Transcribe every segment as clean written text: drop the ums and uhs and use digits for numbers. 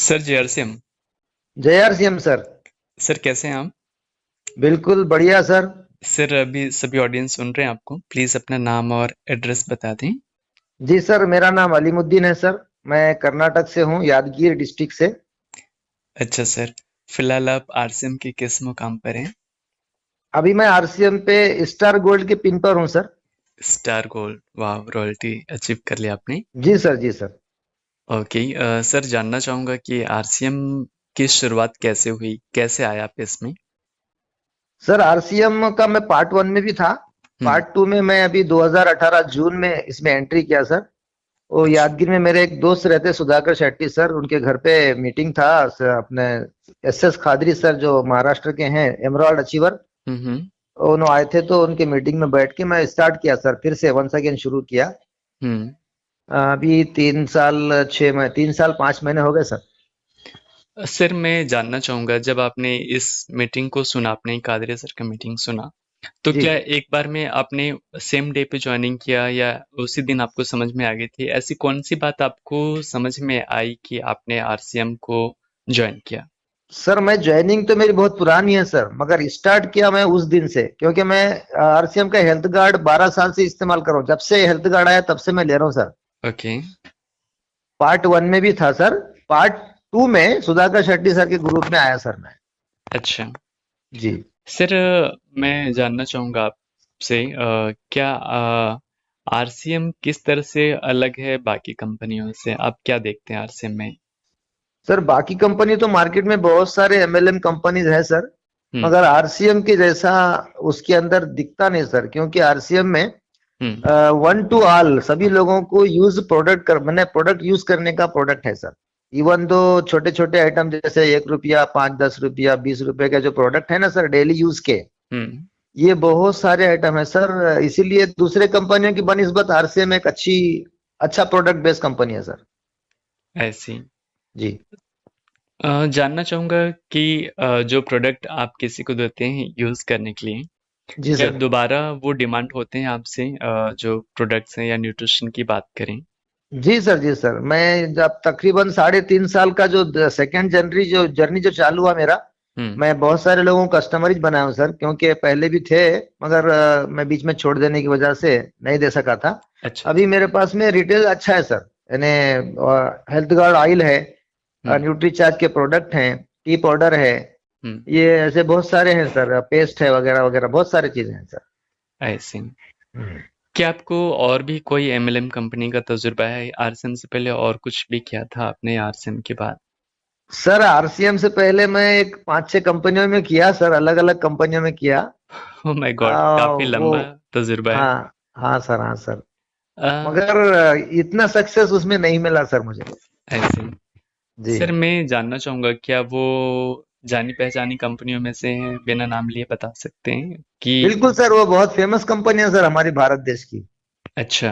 Sir जयरसिम। जय R C M sir. Sir कैसे हैं आप? बिल्कुल बढ़िया सर। सर अभी सभी ऑडियंस सुन रहे हैं आपको, प्लीज अपना नाम और एड्रेस बता दें। जी सर, मेरा नाम अलीमुद्दीन है सर। मैं कर्नाटक से हूँ, यादगीर डिस्ट्रिक्ट से। अच्छा सर, फिलहाल आप आरसीएम के किस मुकाम पर हैं? अभी मैं आरसीएम पे स्टार गोल्ड के पिन पर हूँ सर। स्टार गोल्ड, वाह, रॉयल्टी अचीव कर लिया आपने। जी सर, जी सर। ओके। सर जानना चाहूंगा कि आरसीएम की शुरुआत कैसे हुई, कैसे आया आप इसमें? सर आरसीएम का मैं पार्ट वन में भी था। हम्म। पार्ट टू में मैं अभी 2018 जून में इसमें एंट्री किया सर। वो अच्छा। यादगीर में मेरे एक दोस्त रहते सुधाकर शेट्टी सर, उनके घर पे मीटिंग था सर, अपने एस एस खादरी सर जो महाराष्ट्र के हैं, एमराल्ड अचीवर। हम्म। उन्होंने आए थे तो उनके मीटिंग में बैठ के मैं स्टार्ट किया सर, फिर से वंस अगेन शुरू किया। हम्म। अभी 3 साल 5 महीने हो गए सर। सर मैं जानना चाहूंगा, जब आपने इस मीटिंग को सुना, आपने कादरी सर का मीटिंग सुना, तो जी क्या एक बार में आपने सेम डे पे ज्वाइनिंग किया या उसी दिन आपको समझ में आ गई थी? ऐसी कौन सी बात आपको समझ में आई कि आपने आरसीएम को ज्वाइन किया? सर, मैं ज्वाइनिंग तो मेरी बहुत पुरानी है सर, मगर स्टार्ट किया मैं उस दिन से, क्योंकि मैं आरसीएम का हेल्थ गार्ड 12 साल से इस्तेमाल कर रहा हूँ। जब से हेल्थ गार्ड आया तब से मैं ले रहा हूँ सर। ओके। पार्ट वन में भी था सर। पार्ट टू में सुधाकर शेट्टी सर के ग्रुप में आया सर मैं। अच्छा। जी सर मैं जानना चाहूंगा आपसे, क्या आरसीएम किस तरह से अलग है बाकी कंपनियों से? आप क्या देखते हैं आरसीएम में? सर, बाकी कंपनी तो मार्केट में बहुत सारे एमएलएम कंपनीज है सर, हम्म। मगर आरसीएम के जैसा उसके अंदर दिखता नहीं सर, क्योंकि आरसीएम में हम्म। वन टू ऑल सभी लोगों को यूज प्रोडक्ट कर मैंने प्रोडक्ट यूज करने का प्रोडक्ट है सर। इवन दो छोटे छोटे आइटम जैसे 1 रुपया 5 10 रुपया 20 रुपए के जो प्रोडक्ट है ना सर, डेली यूज के, हम्म। ये बहुत सारे आइटम है सर। इसीलिए दूसरे कंपनियों की बनिस्बत आरसीएम एक अच्छा प्रोडक्ट बेस्ड कंपनी है सर। ऐसी। जी जानना चाहूंगा कि जो प्रोडक्ट आप किसी को देते हैं यूज करने के लिए, जी क्या सर। दोबारा वो डिमांड होते हैं आपसे? जो प्रोडक्ट्स हैं या न्यूट्रिशन की बात करें। जी सर, जी सर। मैं जब तकरीबन 3.5 साल का जो सेकेंड जर्नी जो चालू हुआ मेरा, हम्म। मैं बहुत सारे लोगों को कस्टमर बनाया हूँ सर, क्योंकि पहले भी थे, मगर मैं बीच में छोड़ देने की वजह से नहीं दे सका था। अच्छा अभी अच्छा। मेरे पास में रिटेल अच्छा है सर, यानी हेल्थ गार्ड ऑयल है, हम्म। न्यूट्रीचार्ज के प्रोडक्ट हैं, टी पाउडर है, हम्म। ये ऐसे बहुत सारे हैं सर, पेस्ट है वगैरह वगैरह, बहुत सारी चीजें हैं सर। ऐसे। हम्म। क्या आपको और भी कोई एमएलएम कंपनी का तजुर्बा है? आरसीएम से पहले और कुछ भी किया था आपने आरसीएम के बाद? सर आरसीएम से पहले मैं एक 5 6 कंपनियों में किया सर, अलग अलग कंपनियों में किया। ओ माय गॉड, काफी वो लंबा तजुर्बा है। हाँ, हाँ सर, हाँ सर। अ, मगर इतना सक्सेस उसमें नहीं मिला सर मुझे। ऐसे। जी सर मैं जानना चाहूंगा, क्या वो जानी पहचानी कंपनियों में से हैं? बिना नाम लिए बता सकते हैं कि? बिल्कुल सर, वो बहुत फेमस कंपनी है सर हमारी भारत देश की। अच्छा।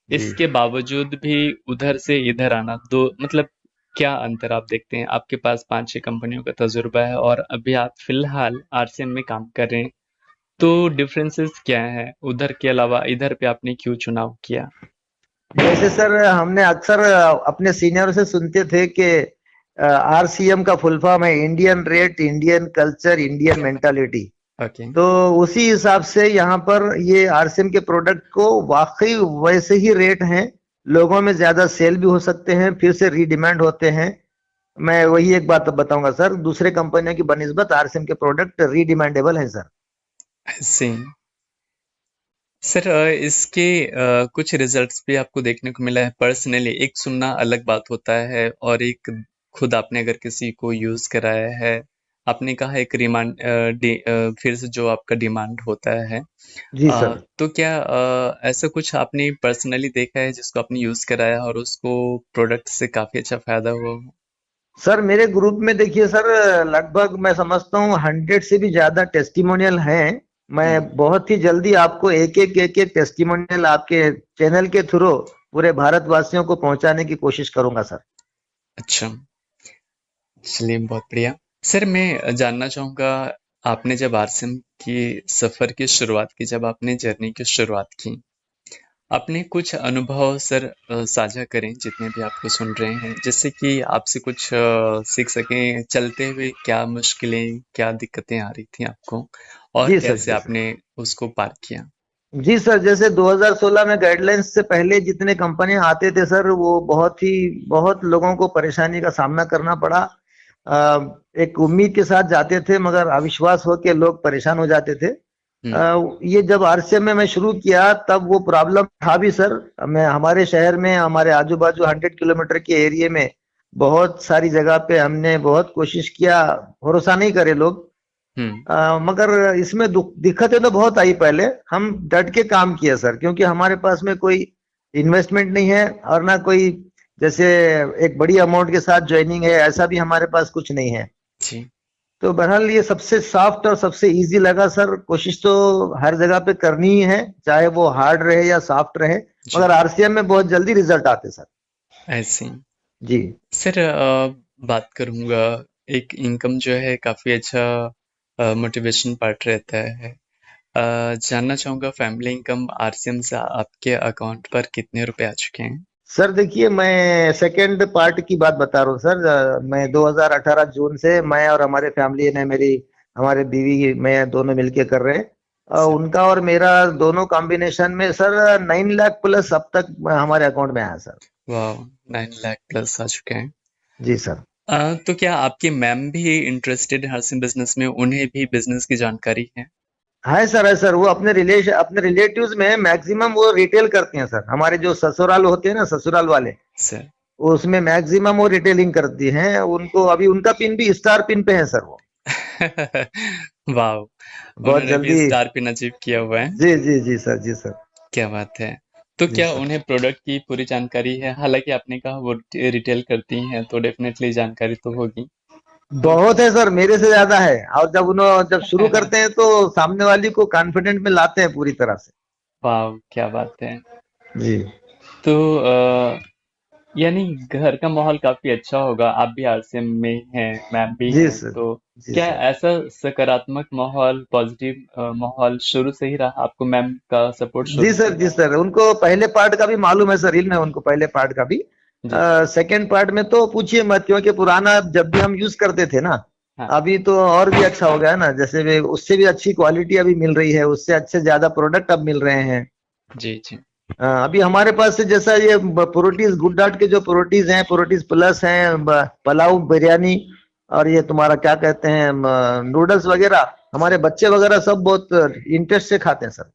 जी इसके बावजूद भी उधर से इधर आना, दो मतलब क्या अंतर आप देखते हैं? आपके पास पांच छह कंपनियों का तजुर्बा है और अभी आप फिलहाल आरसीएम में काम कर रहे हैं, तो डिफरेंसेस क्या है? उधर के अलावा इधर पे आपने क्यों चुनाव किया? जैसे सर हमने अक्सर अपने सीनियर से सुनते थे कि आरसीएम का फुल फॉर्म है Indian rate, Indian culture, Indian mentality. Okay. तो उसी हिसाब से यहाँ पर ये आरसीएम के प्रोडक्ट को वाकई वैसे ही रेट हैं, लोगों में ज्यादा सेल भी हो सकते हैं, फिर से रीडिमांड होते हैं। मैं वही एक बात बताऊंगा सर, दूसरे कंपनियों की बनिस्बत आरसीएम के प्रोडक्ट रीडिमांडेबल हैं सर। ऐसे। सर इसके कुछ रिजल्ट्स भी आपको देखने को मिला है पर्सनली। एक सुनना अलग बात होता है और एक खुद आपने अगर किसी को यूज कराया है। आपने कहा एक फिर से जो आपका डिमांड होता है, जी सर। तो क्या ऐसा कुछ आपने पर्सनली देखा है जिसको आपने यूज कराया और उसको प्रोडक्ट से काफी अच्छा फायदा हुआ हो? सर मेरे ग्रुप में देखिए सर, लगभग मैं समझता हूँ 100 से भी ज्यादा टेस्टिमोनियल हैं। मैं हम्म। बहुत ही जल्दी आपको एक एक टेस्टिमोनियल आपके चैनल के थ्रू पूरे भारतवासियों को पहुंचाने की कोशिश करूंगा सर। अच्छा। चलिए, बहुत बढ़िया। सर मैं जानना चाहूँगा, आपने जब आरसीएम की सफ़र की शुरुआत की, जब आपने जर्नी की शुरुआत की, अपने कुछ अनुभव सर साझा करें जितने भी आपको सुन रहे हैं, जिससे कि आपसे कुछ सीख सकें। चलते हुए क्या मुश्किलें, क्या दिक्कतें आ रही थी आपको और जी सर, कैसे जी सर। आपने उसको पार किया? जी सर, जैसे 2016 में गाइडलाइंस से पहले जितने कंपनियां आते थे सर, वो बहुत लोगों को परेशानी का सामना करना पड़ा। एक उम्मीद के साथ जाते थे, मगर अविश्वास हो के लोग परेशान हो जाते थे। हुँ, ये जब आरसीएम में मैं शुरू किया तब वो प्रॉब्लम था भी सर। मैं हमारे शहर में, हमारे आजू बाजू 100 किलोमीटर के एरिया में बहुत सारी जगह पे हमने बहुत कोशिश किया, भरोसा नहीं करे लोग। हुँ, मगर इसमें दिक्कतें तो बहुत आई पहले। हम डट के काम किए सर, क्योंकि हमारे पास में कोई इन्वेस्टमेंट नहीं है और ना कोई जैसे एक बड़ी अमाउंट के साथ ज्वाइनिंग है, ऐसा भी हमारे पास कुछ नहीं है। जी, तो बहरहाल ये सबसे सॉफ्ट और सबसे इजी लगा सर। कोशिश तो हर जगह पे करनी ही है, चाहे वो हार्ड रहे या सॉफ्ट रहे। जी, मगर आरसीएम में बहुत जल्दी रिजल्ट आते सर। ऐसे ही। जी सर बात करूँगा, एक इनकम जो है काफ़ी अच्छा मोटिवेशन पार्ट रहता है। जानना चाहूँगा फैमिली इनकम आरसीएम से आपके अकाउंट पर कितने रुपए आ चुके हैं? सर, देखिए मैं सेकंड पार्ट की बात बता रहा हूँ सर। मैं 2018 जून से मैं और हमारे फैमिली ने, मेरी हमारे बीवी मैं दोनों मिलके कर रहे हैं। सर, उनका और मेरा दोनों कॉम्बिनेशन में सर 9 लाख प्लस अब तक हमारे अकाउंट में आया सर। वाह! 9 लाख प्लस आ चुके हैं। जी सर। तो क्या आपकी मैम भी इंटरेस्टेड है हर्षिल बिजनेस में? उन्हें भी बिजनेस की जानकारी है? है सर। वो अपने रिलेटिव्स में मैक्सिमम वो रिटेल करते हैं सर। हमारे जो ससुराल होते हैं ना, ससुराल वाले, सर। उसमें मैक्सिमम वो रिटेलिंग करती हैं। उनको अभी उनका पिन भी स्टार पिन पे है सर वो। वाह! बहुत उन्होंने भी जल्दी। स्टार पिन अचीव किया हुआ है। जी जी जी सर, जी सर। क्या बात है! तो जी क्या सर। उन्हें प्रोडक्ट की पूरी जानकारी है? हालांकि आपने कहा वो रिटेल करती हैं तो डेफिनेटली जानकारी तो होगी। तो बहुत है सर, मेरे से ज्यादा है। और जब शुरू करते हैं तो सामने वाली को कॉन्फिडेंट में लाते हैं पूरी तरह से। वाह! क्या बात है! जी तो यानी घर का माहौल काफी अच्छा होगा। आप भी आरसीएम में हैं, मैम भी जी हैं, सर। तो जी क्या सर। ऐसा सकारात्मक माहौल, पॉजिटिव माहौल शुरू से ही रहा? आपको मैम का सपोर्ट जी शुरू से सर, ही जी रहा? सर, उनको पहले पार्ट का भी मालूम है सर, इल्म है उनको पहले पार्ट का भी। जी। सेकेंड पार्ट में तो पूछिए मत, क्योंकि पुराना जब भी हम यूज करते थे ना, हाँ। अभी तो और भी अच्छा हो गया है ना। जैसे उससे भी अच्छी क्वालिटी अभी मिल रही है, उससे अच्छे ज्यादा प्रोडक्ट अब मिल रहे हैं। जी जी। अभी हमारे पास से जैसा ये प्रोटीज गुड डाइट के जो प्रोटीज हैं, प्रोटीज प्लस हैं, पुलाव बिरयानी, और ये तुम्हारा क्या कहते हैं, नूडल्स वगैरह, हमारे बच्चे वगैरह सब बहुत इंटरेस्ट से खाते हैं सर।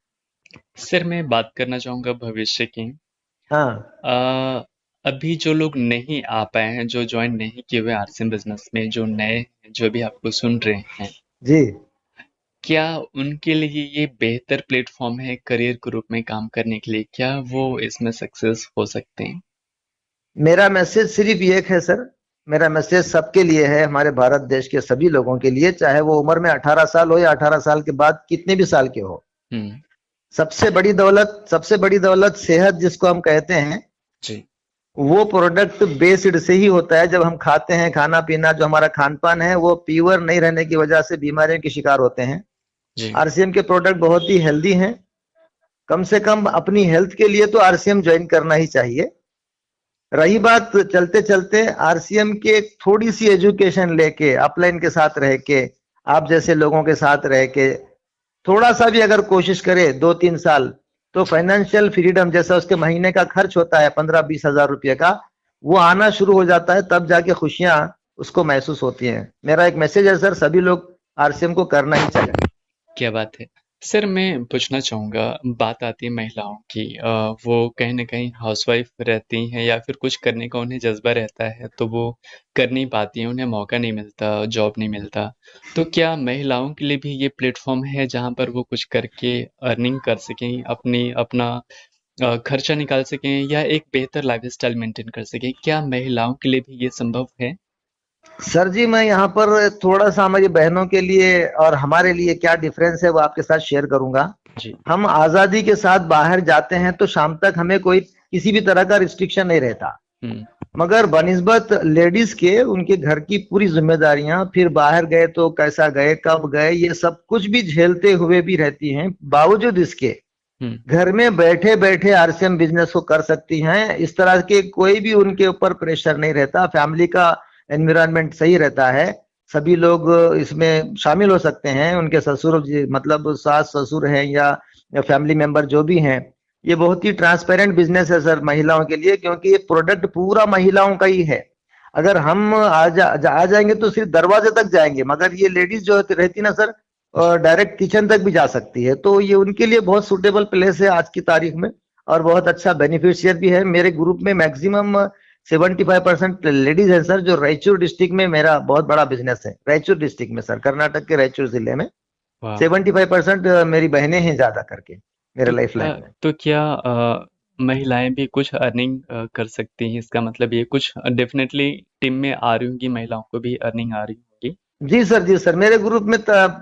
सर मैं बात करना चाहूंगा भविष्य की। हाँ। अ, अभी जो लोग नहीं आ पाए हैं, जो ज्वाइन नहीं किए हुए आरसीएम बिजनेस में, जो नए हैं, जो भी आपको सुन रहे हैं, जी। क्या उनके लिए ये बेहतर प्लेटफॉर्म है करियर के रूप में काम करने के लिए? क्या वो इसमें सक्सेस हो सकते हैं? मेरा मैसेज सिर्फ एक है सर। मेरा मैसेज सबके लिए है, हमारे भारत देश के सभी लोगों के लिए, चाहे वो उम्र में 18 साल हो या 18 साल के बाद कितने भी साल के हो। हम्म। सबसे बड़ी दौलत सेहत जिसको हम कहते हैं, जी वो प्रोडक्ट बेस्ड से ही होता है। जब हम खाते हैं, खाना पीना जो हमारा खान पान है वो प्योर नहीं रहने की वजह से बीमारियों के शिकार होते हैं। जी। आरसीएम के प्रोडक्ट बहुत ही हेल्दी हैं। कम से कम अपनी हेल्थ के लिए तो आरसीएम ज्वाइन करना ही चाहिए। रही बात चलते चलते आरसीएम के, थोड़ी सी एजुकेशन लेके अपलाइन के साथ रह के, आप जैसे लोगों के साथ रह के, थोड़ा सा भी अगर कोशिश करे 2-3 साल, तो जी। फाइनेंशियल फ्रीडम जैसा उसके महीने का खर्च होता है 15-20 हजार रुपये का, वो आना शुरू हो जाता है। तब जाके खुशियां उसको महसूस होती हैं। मेरा एक मैसेज है सर, सभी लोग आरसीएम को करना ही चाहिए। क्या बात है! सर मैं पूछना चाहूँगा, बात आती है महिलाओं की, वो कहीं न कहीं हाउसवाइफ़ रहती हैं या फिर कुछ करने का उन्हें जज़्बा रहता है, तो वो कर नहीं पाती हैं, उन्हें मौका नहीं मिलता, जॉब नहीं मिलता। तो क्या महिलाओं के लिए भी ये प्लेटफ़ॉर्म है जहाँ पर वो कुछ करके अर्निंग कर सकें, अपना खर्चा निकाल सकें या एक बेहतर लाइफ़स्टाइल मेंटेन कर सकें? क्या महिलाओं के लिए भी ये संभव है? सर जी, मैं यहाँ पर थोड़ा सा हमारी बहनों के लिए और हमारे लिए क्या डिफरेंस है वो आपके साथ शेयर करूंगा। जी। हम आजादी के साथ बाहर जाते हैं तो शाम तक हमें कोई किसी भी तरह का रिस्ट्रिक्शन नहीं रहता। हुँ। मगर बनिस्बत लेडीज के, उनके घर की पूरी जिम्मेदारियां, फिर बाहर गए तो कैसा गए, कब गए, ये सब कुछ भी झेलते हुए भी रहती हैं। बावजूद इसके हम्म। घर में बैठे बैठे आरसीएम बिजनेस को कर सकती हैं। इस तरह के कोई भी उनके ऊपर प्रेशर नहीं रहता, फैमिली का एनवायरनमेंट सही रहता है, सभी लोग इसमें शामिल हो सकते हैं, उनके ससुर मतलब सास ससुर हैं या फैमिली मेंबर जो भी हैं। ये बहुत ही ट्रांसपेरेंट बिजनेस है सर महिलाओं के लिए, क्योंकि ये प्रोडक्ट पूरा महिलाओं का ही है। अगर हम आ जाएंगे तो सिर्फ दरवाजे तक जाएंगे, मगर ये लेडीज जो रहती ना सर, डायरेक्ट किचन तक भी जा सकती है, तो ये उनके लिए बहुत सूटेबल प्लेस है आज की तारीख में, और बहुत अच्छा बेनिफिशियर भी है। मेरे ग्रुप में मैक्सिमम 75% लेडीज है सर, जो रायचूर डिस्ट्रिक्ट में मेरा बहुत बड़ा बिजनेस है, रायचूर डिस्ट्रिक्ट में सर, कर्नाटक के रायचूर जिले में वाह। 75% मेरी बहनें हैं ज्यादा करके मेरे लाइफ लाइन में। तो क्या महिलाएं भी कुछ अर्निंग कर सकती हैं? इसका मतलब ये कुछ डेफिनेटली टीम में आ रही होंगी, महिलाओं को भी अर्निंग आ रही होगी। जी सर, जी सर, मेरे ग्रुप में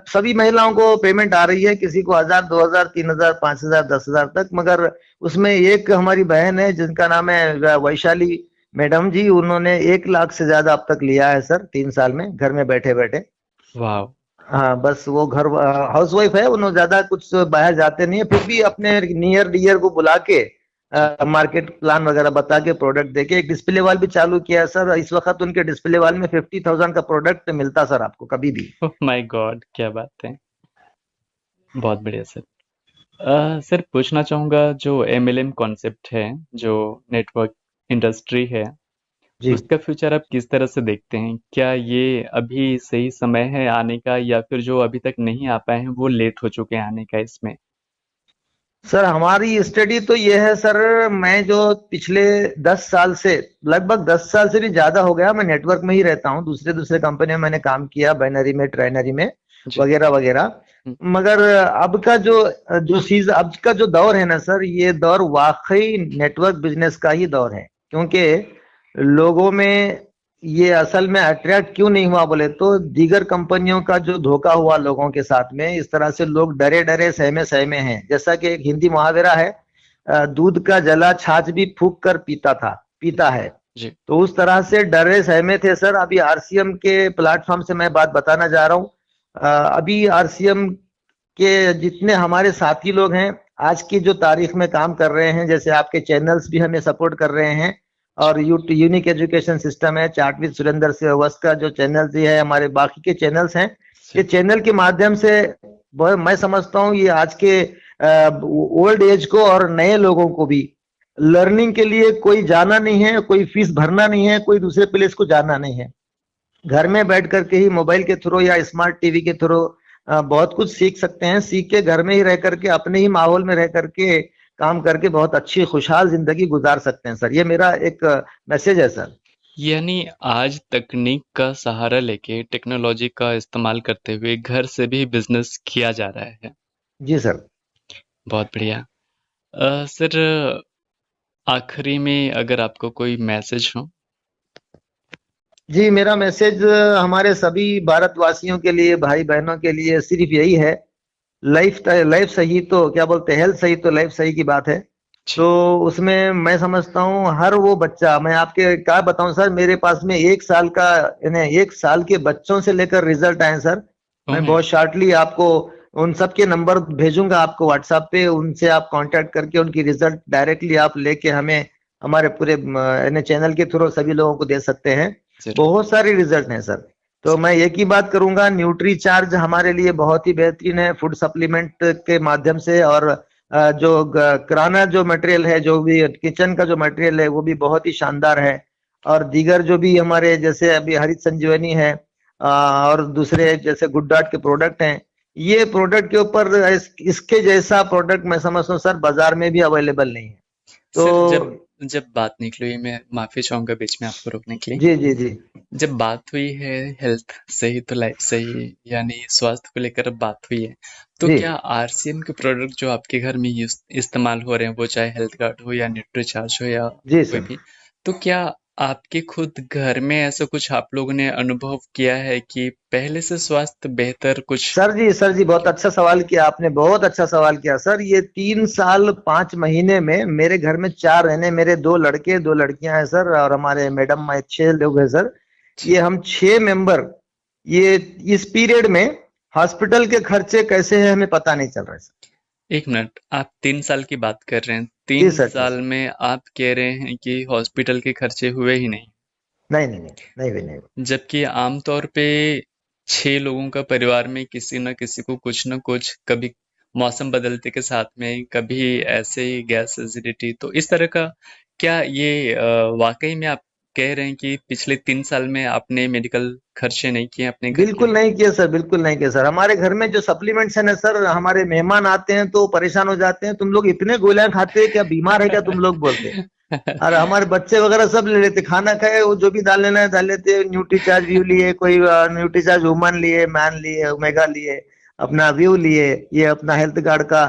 सभी महिलाओं को पेमेंट आ रही है, किसी को 1000, 2000, 3000, 5000, 10,000 तक। मगर उसमें एक हमारी बहन है जिनका नाम है वैशाली मैडम जी, उन्होंने 1 लाख से ज्यादा अब तक लिया है सर 3 साल में, घर में बैठे बैठे। वाह। हाँ, बस वो घर हाउस वाइफ है, उन्होंने ज्यादा कुछ बाहर जाते नहीं है, फिर भी अपने नियर डियर को बुला के जी। मार्केट प्लान वगैरह बता के प्रोडक्ट देके एक डिस्प्ले वॉल भी चालू किया है सर। इस वक्त उनके डिस्प्ले वॉल में 50,000 का प्रोडक्ट मिलता सर आपको कभी भी। ओह माय गॉड, क्या बात है। बहुत बढ़िया सर। सर पूछना चाहूँगा, जो एमएलएम कॉन्सेप्ट है, जो नेटवर्क इंडस्ट्री है, जी उसका फ्यूचर आप किस तरह से देखते हैं? क्या ये अभी सही समय है आने का, या फिर जो अभी तक नहीं आ पाए हैं वो लेट हो चुके हैं आने का इसमें? सर, हमारी स्टडी तो ये है सर, मैं जो पिछले 10 साल से, लगभग 10 साल से भी ज्यादा हो गया, मैं नेटवर्क में ही रहता हूँ, दूसरे दूसरे कंपनी में मैंने काम किया, बाइनरी में, ट्राइनरी में, जी। वगैरह वगैरह। हम्म। मगर अब का जो जो सीज अब का जो दौर है ना सर, ये दौर वाकई नेटवर्क बिजनेस का ही दौर है। क्योंकि लोगों में ये असल में अट्रैक्ट क्यों नहीं हुआ बोले तो, दीगर कंपनियों का जो धोखा हुआ लोगों के साथ में, इस तरह से लोग डरे डरे सहमे सहमे हैं। जैसा कि एक हिंदी मुहावरा है, दूध का जला छाछ भी फूंक कर पीता है। जी। तो उस तरह से डरे सहमे थे सर। अभी आरसीएम के प्लेटफॉर्म से मैं बात बताना जा रहा हूँ। अभी आरसीएम के जितने हमारे साथी लोग हैं, आज की जो तारीख में काम कर रहे हैं, जैसे आपके चैनल्स भी हमें सपोर्ट कर रहे हैं, और यूनिक एजुकेशन सिस्टम है, चार्ट विद सुरेंद्र से वस्त का जो चैनल भी है, हमारे बाकी के चैनल्स हैं, ये जी। चैनल के माध्यम से मैं समझता हूँ ये आज के ओल्ड एज को और नए लोगों को भी लर्निंग के लिए कोई जाना नहीं है, कोई फीस भरना नहीं है, कोई दूसरे प्लेस को जाना नहीं है। घर में बैठ करके ही मोबाइल के थ्रू या स्मार्ट टीवी के थ्रू बहुत कुछ सीख सकते हैं। सीख के घर में ही रह करके, अपने ही माहौल में रह करके काम करके बहुत अच्छी खुशहाल जिंदगी गुजार सकते हैं सर। ये मेरा एक मैसेज है सर। यानी आज तकनीक का सहारा लेके, टेक्नोलॉजी का इस्तेमाल करते हुए घर से भी बिजनेस किया जा रहा है। जी सर। बहुत बढ़िया। सर, आखिरी में अगर आपको कोई मैसेज हो। जी, मेरा मैसेज हमारे सभी भारतवासियों के लिए, भाई बहनों के लिए सिर्फ यही है, लाइफ लाइफ सही तो क्या बोलते हैं, हेल्थ सही तो लाइफ सही की बात है। जी। तो उसमें मैं समझता हूँ हर वो बच्चा, मैं आपके क्या बताऊं सर, मेरे पास में 1 साल का, यानी 1 साल के बच्चों से लेकर रिजल्ट आए सर। मैं ओह। बहुत शॉर्टली आपको उन सब के नंबर भेजूंगा आपको व्हाट्सएप पे, उनसे आप कांटेक्ट करके उनकी रिजल्ट डायरेक्टली आप लेके हमें, हमारे पूरे चैनल के थ्रू सभी लोगों को दे सकते हैं। जरूर। बहुत सारे रिजल्ट हैं सर। तो मैं एक ही बात करूंगा, न्यूट्री चार्ज हमारे लिए बहुत ही बेहतरीन है, फूड सप्लीमेंट के माध्यम से। और जो किराना जो मटेरियल है, जो भी किचन का जो मटेरियल है, वो भी बहुत ही शानदार है। और दीगर जो भी हमारे जैसे अभी हरित संजीवनी है, और दूसरे जैसे गुड डॉट के प्रोडक्ट हैं, ये प्रोडक्ट के ऊपर इसके जैसा प्रोडक्ट मैं समझता हूँ सर बाजार में भी अवेलेबल नहीं है। सर, जब तो जब बात निकली, मैं माफी चाहूंगा बीच में आपको रोकने के लिए। जी जी जी जब बात हुई है हेल्थ सही तो लाइफ सही, यानी स्वास्थ्य को लेकर अब बात हुई है, तो जी क्या आरसीएम के प्रोडक्ट जो आपके घर में इस्तेमाल हो रहे हैं, वो चाहे हेल्थ कार्ड हो या न्यूट्रीचार्ज हो या जी कोई सर। भी, तो क्या आपके खुद घर में ऐसा कुछ आप लोगों ने अनुभव किया है कि पहले से स्वास्थ्य बेहतर कुछ? सर जी, बहुत अच्छा सवाल किया आपने, बहुत अच्छा सवाल किया सर। ये 3 साल 5 महीने में मेरे घर में 4 रहने, मेरे 2 लड़के 2 लड़कियां हैं सर, और हमारे मैडम, मैं 6 लोग हैं सर। जी। ये हम 6 मेंबर, ये इस पीरियड में हॉस्पिटल के खर्चे कैसे हैं हमें पता नहीं चल रहा है सर। एक मिनट, आप 3 साल की बात कर रहे हैं, जी तीन सर, जी साल सर। में आप कह रहे हैं कि हॉस्पिटल के खर्चे हुए ही नहीं, नहीं नहीं नहीं, नहीं भी नहीं। जबकि आमतौर पे 6 लोगों का परिवार में किसी न किसी को कुछ न कुछ, कभी मौसम बदलते के साथ में, कभी ऐसे ही गैस एसिडिटी, तो इस तरह का, क्या ये वाकई में आप कह रहे हैं कि पिछले 3 साल में आपने मेडिकल खर्चे नहीं किए अपने घर के बिल्कुल लिए? नहीं किया सर, बिल्कुल नहीं किया सर। हमारे घर में जो सप्लीमेंट्स है ना सर, हमारे मेहमान आते हैं तो परेशान हो जाते हैं, तुम लोग इतने गोलियां खाते हैं क्या, बीमार है क्या तुम लोग, बोलते हैं। और हमारे बच्चे वगैरह सब ले लेते, खाना खाए वो जो भी डाल लेना है डाल लेते हैं। न्यूट्री चार्ज व्यू लिए, कोई न्यूट्री चार्ज वुमन लिए, मैन लिए, ओमेगा लिए, अपना व्यू लिए, ये अपना हेल्थ गार्ड का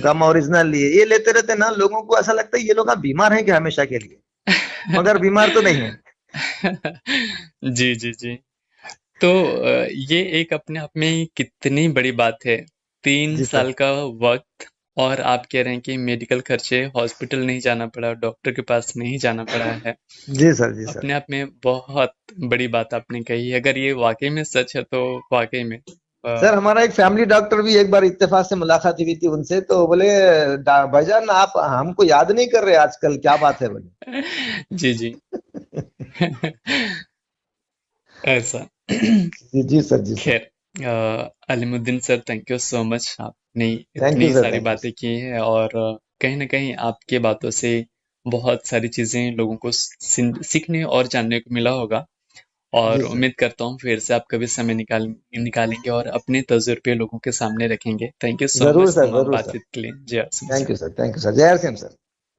गम ओरिजिनल लिए, ये लेते रहते ना। लोगों को ऐसा लगता है ये लोग आप बीमार हैं क्या हमेशा के लिए, मगर बीमार तो नहीं है। जी जी जी। तो ये एक अपने आप में कितनी बड़ी बात है, तीन जी सर। साल का वक्त, और आप कह रहे हैं कि मेडिकल खर्चे, हॉस्पिटल नहीं जाना पड़ा, डॉक्टर के पास नहीं जाना पड़ा है। जी सर, जी सर। अपने आप में बहुत बड़ी बात आपने कही है। अगर ये वाकई में सच है तो वाकई में सर हमारा एक फैमिली डॉक्टर भी एक बार इत्तेफाक से मुलाकात हुई थी उनसे, तो बोले भाईजान आप हमको याद नहीं कर रहे आजकल, क्या बात है बोले। जी जी। ऐसा। जी जी सर, जी सर। खैर, Alimuddin sir, thank you so much, आपने थैंक यू इतनी सर, सारी थैंक यू बातें सर। की हैं, और कहीं ना कहीं आपके बातों से बहुत सारी चीजें लोगों को सीखने और जानने को मिला होगा। जी और सर। उम्मीद करता हूँ फिर से आप कभी समय निकालेंगे और अपने तजुर्बे लोगों के सामने रखेंगे। थैंक यू सो जरूर मच सर, तमाम जरूर सर। बातचीत के लिए। जय Singh thank sir. You sir, thank you sir, जय हर सिंह सर।